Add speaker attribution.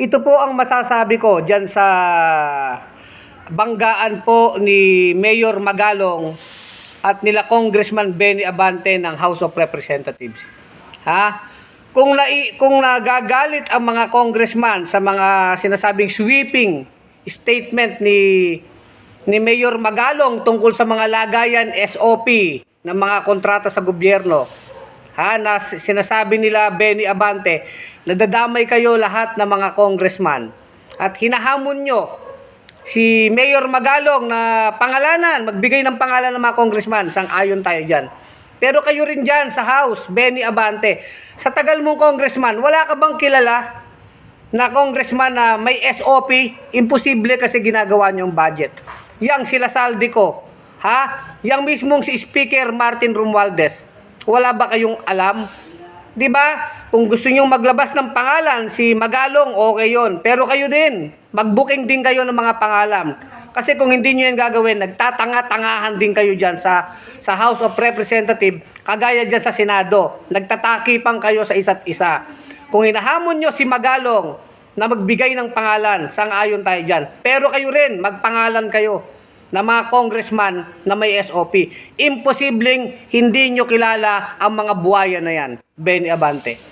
Speaker 1: Ito po ang masasabi ko diyan sa banggaan po ni Mayor Magalong at nila Congressman Benny Abante ng House of Representatives. Ha? Kung nagagalit ang mga congressman sa mga sinasabing sweeping statement ni Mayor Magalong tungkol sa mga lagayan SOP ng mga kontrata sa gobyerno, na sinasabi nila Benny Abante, nadadamay kayo lahat ng mga congressman at hinahamon nyo si Mayor Magalong na pangalanan, magbigay ng pangalan ng mga congressman. Sang-ayon tayo dyan. Pero kayo rin dyan sa House, Benny Abante, sa tagal mong congressman, wala ka bang kilala na congressman na may SOP? Imposible kasi ginagawa niyong budget. Yang sila Saldico, yang mismong si Speaker Martin Romualdez, wala ba kayong alam? 'Di ba? Kung gusto niyo maglabas ng pangalan si Magalong, okay 'yon. Pero kayo din, mag-booking din kayo ng mga pangalan. Kasi kung hindi niyo 'yan gagawin, nagtatanga-tangahan din kayo diyan sa House of Representatives, kagaya diyan sa Senado. Nagtatakipang kayo sa isa't isa. Kung hinahamon niyo si Magalong na magbigay ng pangalan, sang-ayon tayo diyan. Pero kayo rin, magpangalan kayo na mga congressman na may SOP. Imposibleng hindi nyo kilala ang mga buhaya na yan. Benny Abante.